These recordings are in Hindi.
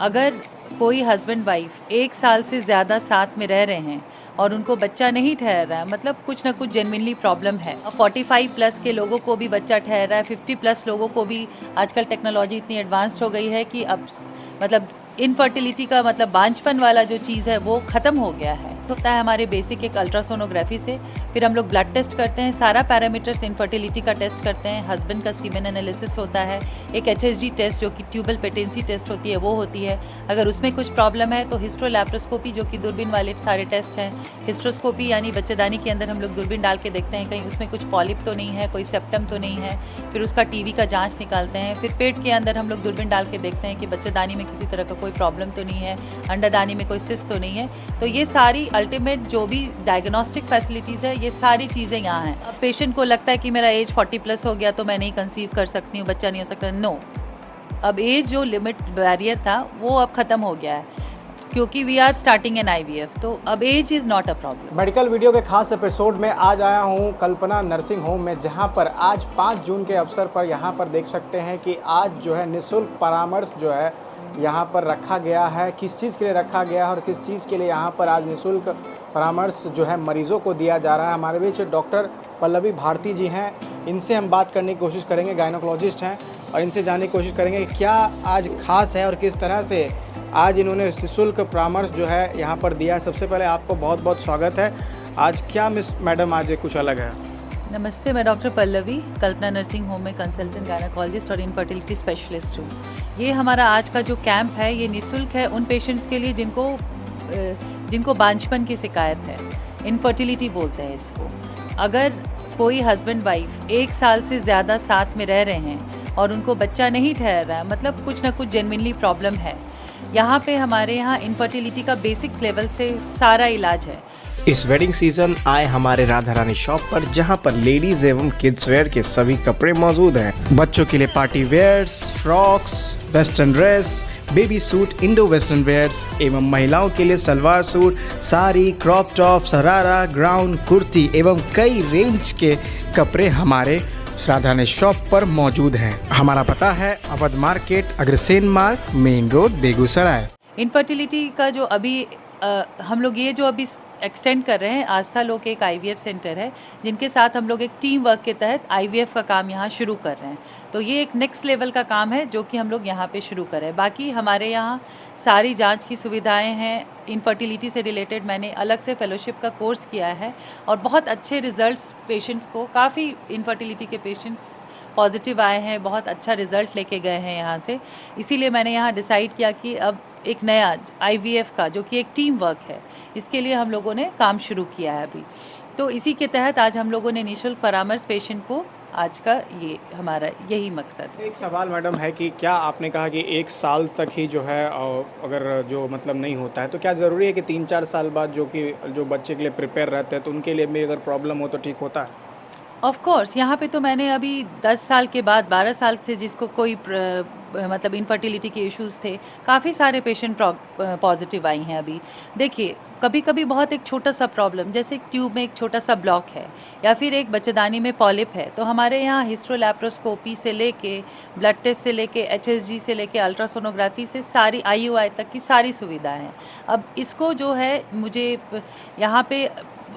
अगर कोई हस्बैंड वाइफ 1 साल से ज़्यादा साथ में रह रहे हैं और उनको बच्चा नहीं ठहर रहा है, मतलब कुछ ना कुछ जेन्युइनली प्रॉब्लम है। 45 प्लस के लोगों को भी बच्चा ठहर रहा है, 50 प्लस लोगों को भी आजकल टेक्नोलॉजी इतनी एडवांस्ड हो गई है कि अब मतलब इनफर्टिलिटी का मतलब बांझपन वाला जो चीज़ है वो ख़त्म हो गया है। होता है हमारे बेसिक एक अल्ट्रासोनोग्राफी से, फिर हम लोग ब्लड टेस्ट करते हैं, सारा पैरामीटर्स इनफर्टिलिटी का टेस्ट करते हैं, हस्बैंड का सीमेन एनालिसिस होता है, एक HSG टेस्ट जो कि ट्यूबल पेटेंसी टेस्ट होती है वो होती है। अगर उसमें कुछ प्रॉब्लम है तो हिस्ट्रोलैप्रोस्कोपी जो कि दूरबीन वाले सारे टेस्ट हैं, हिस्ट्रोस्कोपी यानी बच्चेदानी के अंदर हम लोग दूरबीन डाल के देखते हैं कहीं उसमें कुछ पॉलिप तो नहीं है, कोई सेप्टम तो नहीं है, फिर उसका टीवी का जाँच निकालते हैं, फिर पेट के अंदर हम लोग दूरबीन डाल के देखते हैं कि बच्चेदानी में किसी तरह का कोई प्रॉब्लम तो नहीं है, अंडादानी में कोई सिस्ट तो नहीं है। तो ये सारी अल्टीमेट जो भी डायग्नोस्टिक फैसिलिटीज़ है, ये सारी चीज़ें यहाँ हैं। अब पेशेंट को लगता है कि मेरा एज 40 प्लस हो गया तो मैं नहीं कंसीव कर सकती हूँ, बच्चा नहीं हो सकता। नो, अब एज जो लिमिट बैरियर था वो अब ख़त्म हो गया है क्योंकि we are starting an IVF, तो अब age is not a problem. Medical video के खास एपिसोड में आज आया हूँ कल्पना नर्सिंग होम में, जहाँ पर आज 5 जून के अवसर पर यहाँ पर देख सकते हैं कि आज जो है निःशुल्क परामर्श जो है यहाँ पर रखा गया है। किस चीज़ के लिए रखा गया है और किस चीज़ के लिए यहाँ पर आज निःशुल्क परामर्श जो है मरीज़ों को दिया जा रहा है। हमारे बीच डॉक्टर पल्लवी भारती जी हैं, इनसे हम बात करने की कोशिश करेंगे, गायनोकोलॉजिस्ट हैं, और इनसे जानने की कोशिश करेंगे कि क्या आज खास है और किस तरह से आज इन्होंने निःशुल्क परामर्श जो है यहाँ पर दिया है। सबसे पहले आपको बहुत बहुत स्वागत है। आज क्या मैडम आज कुछ अलग है? नमस्ते, मैं डॉक्टर पल्लवी कल्पना नर्सिंग होम में कंसल्टेंट गायनोकोलॉजिस्ट और इनफर्टिलिटी स्पेशलिस्ट हूँ। ये हमारा आज का जो कैंप है ये निःशुल्क है उन पेशेंट्स के लिए जिनको बांझपन की शिकायत है, इनफर्टिलिटी बोलते हैं इसको। अगर कोई हस्बैंड वाइफ 1 साल से ज़्यादा साथ में रह रहे हैं और उनको बच्चा नहीं ठहर रहा है, मतलब कुछ ना कुछ जेन्युइनली प्रॉब्लम है, यहाँ पे हमारे यहाँ इनफर्टिलिटी का बेसिक लेवल से सारा इलाज है। इस वेडिंग सीजन आए हमारे राधा रानी शॉप पर, जहां पर लेडीज एवं किड्स वेयर के सभी कपड़े मौजूद हैं। बच्चों के लिए party wears, frocks, western dress, baby suit, indo western wears एवं महिलाओं के लिए salwar suit, sari, crop top, sharara, gown, kurti एवं कई रेंज के कपड़े हमारे राधा रानी शॉप पर मौजूद हैं। हमारा पता है अवध मार्केट, अग्रसेन मार्ग, मेन रोड, बेगूसराय। इनफर्टिलिटी का जो अभी हम लोग ये जो अभी एक्सटेंड कर रहे हैं, आस्था लोक एक IVF सेंटर है जिनके साथ हम लोग एक टीम वर्क के तहत IVF का काम यहाँ शुरू कर रहे हैं। तो ये एक नेक्स्ट लेवल का काम है जो कि हम लोग यहाँ पे शुरू कर रहे हैं। बाकी हमारे यहाँ सारी जांच की सुविधाएं हैं। इनफर्टिलिटी से रिलेटेड मैंने अलग से फेलोशिप का कोर्स किया है और बहुत अच्छे रिजल्ट्स पेशेंट्स को, काफ़ी इनफर्टिलिटी के पेशेंट्स पॉजिटिव आए हैं, बहुत अच्छा रिजल्ट लेके गए हैं यहाँ से। इसीलिए मैंने यहाँ डिसाइड किया कि अब एक नया IVF का जो कि एक टीम वर्क है, इसके लिए हम लोगों ने काम शुरू किया है अभी। तो इसी के तहत आज हम लोगों ने निःशुल्क परामर्श पेशेंट को, आज का ये हमारा यही मकसद है। एक सवाल मैडम है कि क्या आपने कहा कि 1 साल तक ही जो है, अगर जो मतलब नहीं होता है तो क्या ज़रूरी है कि 3-4 साल बाद जो बच्चे के लिए प्रिपेयर रहते हैं तो उनके लिए भी अगर प्रॉब्लम हो तो ठीक होता है? ऑफ कोर्स, यहाँ पे तो मैंने अभी 10 साल के बाद 12 साल से जिसको कोई मतलब इनफर्टिलिटी के इश्यूज़ थे, काफ़ी सारे पेशेंट पॉजिटिव आई हैं अभी। देखिए, कभी कभी बहुत एक छोटा सा प्रॉब्लम, जैसे एक ट्यूब में एक छोटा सा ब्लॉक है या फिर एक बच्चेदानी में पॉलिप है, तो हमारे यहाँ हिस्ट्रोलैप्रोस्कोपी से लेके ब्लड टेस्ट से लेके HSG से लेके अल्ट्रासोनोग्राफी से सारी IUI तक की सारी सुविधाएं हैं। अब इसको जो है, मुझे यहाँ पे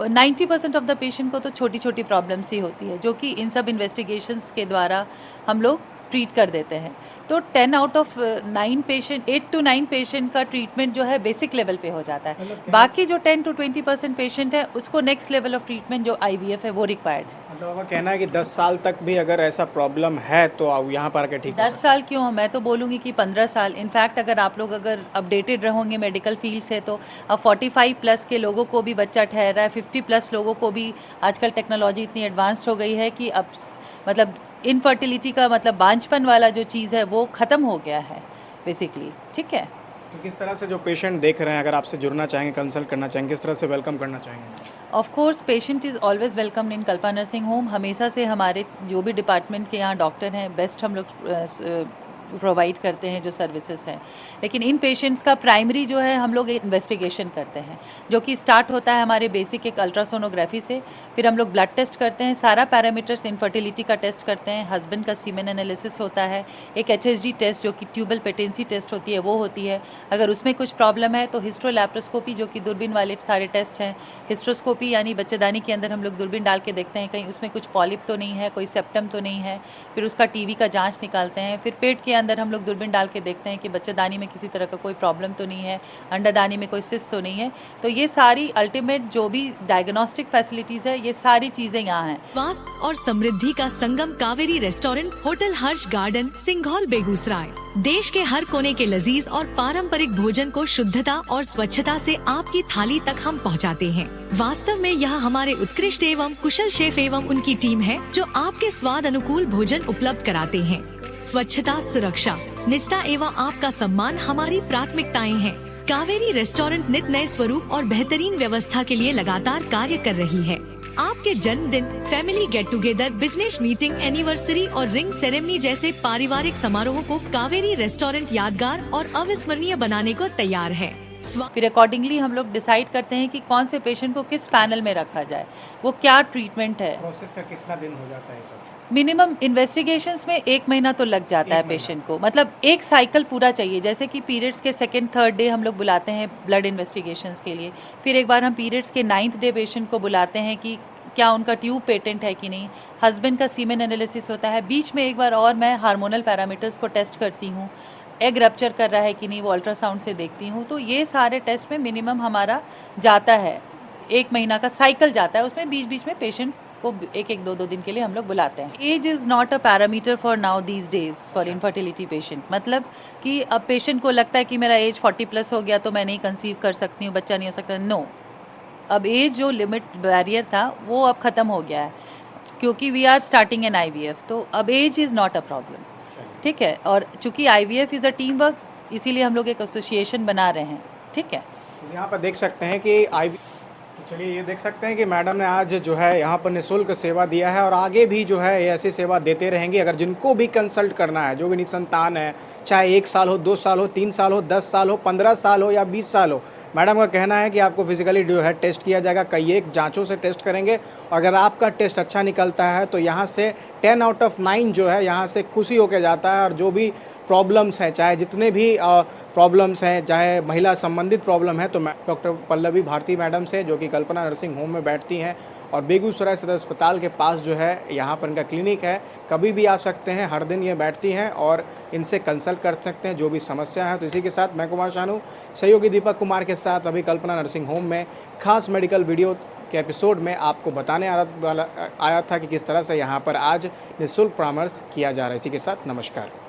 90% ऑफ द पेशेंट को तो छोटी छोटी प्रॉब्लम्स ही होती है जो कि इन सब इन्वेस्टिगेशंस के द्वारा हम लोग ट्रीट कर देते हैं। तो 10 out of 9 patient, 8 to 9 patient का ट्रीटमेंट जो है बेसिक लेवल पे हो जाता है। बाकी जो 10 to 20% पेशेंट है उसको नेक्स्ट लेवल ऑफ ट्रीटमेंट जो IVF है वो रिक्वायर्ड है। मतलब आपका कहना है कि 10 साल तक भी अगर ऐसा प्रॉब्लम है तो आप यहाँ पर आके ठीक 10 साल क्यों, मैं तो बोलूँगी कि 15 साल। इनफैक्ट अगर आप लोग अगर अपडेटेड रहोगे मेडिकल फील्ड से तो अब 45 प्लस के लोगों को भी बच्चा ठहर रहा है, 50 प्लस लोगों को भी आजकल टेक्नोलॉजी इतनी एडवांस्ड हो गई है कि अब मतलब इनफर्टिलिटी का मतलब बांझपन वाला जो चीज़ है वो ख़त्म हो गया है बेसिकली। ठीक है, तो किस तरह से जो पेशेंट देख रहे हैं, अगर आपसे जुड़ना चाहेंगे, कंसल्ट करना चाहेंगे, किस तरह से वेलकम करना चाहेंगे? Of course, patient is always welcome in Kalpana nursing home. हमेशा से हमारे जो भी डिपार्टमेंट के यहाँ डॉक्टर हैं, बेस्ट हम लोग प्रोवाइड करते हैं जो सर्विसेज हैं। लेकिन इन पेशेंट्स का प्राइमरी जो है हम लोग इन्वेस्टिगेशन करते हैं, जो कि स्टार्ट होता है हमारे बेसिक एक अल्ट्रासोनोग्राफी से। फिर हम लोग ब्लड टेस्ट करते हैं, सारा पैरामीटर्स, इनफर्टिलिटी का टेस्ट करते हैं, हस्बैंड का सीमेन एनालिसिस होता है, एक HSG टेस्ट जो कि ट्यूबल पेटेंसी टेस्ट होती है वो होती है। अगर उसमें कुछ प्रॉब्लम है तो हिस्ट्रोलैप्रोस्कोपी जो कि दूरबीन वाले सारे टेस्ट हैं, हिस्ट्रोस्कोपी यानी बच्चेदानी के अंदर हम लोग दूरबीन डाल के देखते हैं कहीं उसमें कुछ पॉलिप तो नहीं है, कोई सेप्टम तो नहीं है। फिर उसका टीवी का जांच निकालते हैं। फिर पेट के अंदर हम लोग दूरबीन डाल के देखते हैं कि बच्चेदानी में किसी तरह का कोई प्रॉब्लम तो नहीं है, अंडादानी में कोई सिस्ट तो नहीं है। तो ये सारी अल्टीमेट जो भी डायग्नोस्टिक फैसिलिटीज़ है, ये सारी चीज़ें यहाँ हैं। स्वास्थ्य और समृद्धि का संगम कावेरी रेस्टोरेंट, होटल हर्ष गार्डन, सिंघौल, बेगूसराय। देश के हर कोने के लजीज और पारंपरिक भोजन को शुद्धता और स्वच्छता से आपकी थाली तक हम पहुंचाते हैं। वास्तव में यह हमारे उत्कृष्ट एवं कुशल शेफ एवं उनकी टीम है जो आपके स्वाद अनुकूल भोजन उपलब्ध कराते हैं। स्वच्छता, सुरक्षा, निजता एवं आपका सम्मान हमारी प्राथमिकताएं हैं। कावेरी रेस्टोरेंट नित नए स्वरूप और बेहतरीन व्यवस्था के लिए लगातार कार्य कर रही है। आपके जन्मदिन, family get together, business meeting, anniversary और रिंग सेरेमनी जैसे पारिवारिक समारोहों को कावेरी रेस्टोरेंट यादगार और अविस्मरणीय बनाने को तैयार है। फिर अकॉर्डिंगली हम लोग डिसाइड करते हैं कि कौन से पेशेंट को किस पैनल में रखा जाए, वो क्या ट्रीटमेंट है। प्रोसेस का कितना दिन हो जाता है सब? मिनिमम इन्वेस्टिगेशंस में 1 महीना तो लग जाता है पेशेंट को, मतलब एक साइकिल पूरा चाहिए। जैसे कि पीरियड्स के 2nd 3rd डे हम लोग बुलाते हैं ब्लड इन्वेस्टिगेशंस के लिए। फिर एक बार हम पीरियड्स के 9th डे पेशेंट को बुलाते हैं कि क्या उनका ट्यूब पेटेंट है कि नहीं। हस्बैंड का सीमेन एनालिसिस होता है। बीच में एक बार और मैं हार्मोनल पैरामीटर्स को टेस्ट करती हूँ, एग रप्चर कर रहा है कि नहीं वो अल्ट्रासाउंड से देखती हूँ। तो ये सारे टेस्ट में मिनिमम हमारा जाता है 1 महीना का साइकिल जाता है। उसमें बीच बीच में पेशेंट्स को 1-2 दिन के लिए हम लोग बुलाते हैं। Age is not a parameter for now these days for infertility patient. मतलब कि अब पेशेंट को लगता है कि मेरा एज 40+ हो गया तो मैं नहीं कंसीव कर सकती हूँ, बच्चा नहीं हो सकता। नो, अब एज जो लिमिट बैरियर था वो अब ख़त्म हो गया है, क्योंकि we are starting an IVF, तो अब age is not a problem. ठीक है। और चूँकि IVF is a team work, इसीलिए हम लोग एक एसोसिएशन बना रहे हैं। ठीक है। यहाँ पर देख सकते हैं कि तो चलिए ये देख सकते हैं कि मैडम ने आज जो है यहाँ पर निःशुल्क सेवा दिया है और आगे भी जो है ये ऐसी सेवा देते रहेंगे। अगर जिनको भी कंसल्ट करना है, जो भी निसंतान है, चाहे 1 साल हो, 2 साल हो, 3 साल हो, 10 साल हो, 15 साल हो या 20 साल हो, मैडम का कहना है कि आपको फिजिकली जो है टेस्ट किया जाएगा। कई एक जांचों से टेस्ट करेंगे। अगर आपका टेस्ट अच्छा निकलता है तो यहाँ से 10 आउट ऑफ 9 जो है यहाँ से खुशी होकर जाता है। और जो भी प्रॉब्लम्स हैं, चाहे जितने भी प्रॉब्लम्स हैं, चाहे महिला संबंधित प्रॉब्लम है, तो डॉक्टर पल्लवी भारती मैडम से, जो कि कल्पना नर्सिंग होम में बैठती हैं और बेगूसराय सदर अस्पताल के पास जो है यहाँ पर इनका क्लिनिक है, कभी भी आ सकते हैं। हर दिन ये बैठती हैं और इनसे कंसल्ट कर सकते हैं जो भी समस्या है। तो इसी के साथ मैं कुमार शानू, सहयोगी दीपक कुमार के साथ अभी कल्पना नर्सिंग होम में खास मेडिकल वीडियो के एपिसोड में आपको बताने आया था कि किस तरह से यहाँ पर आज निःशुल्क परामर्श किया जा रहा है। इसी के साथ नमस्कार।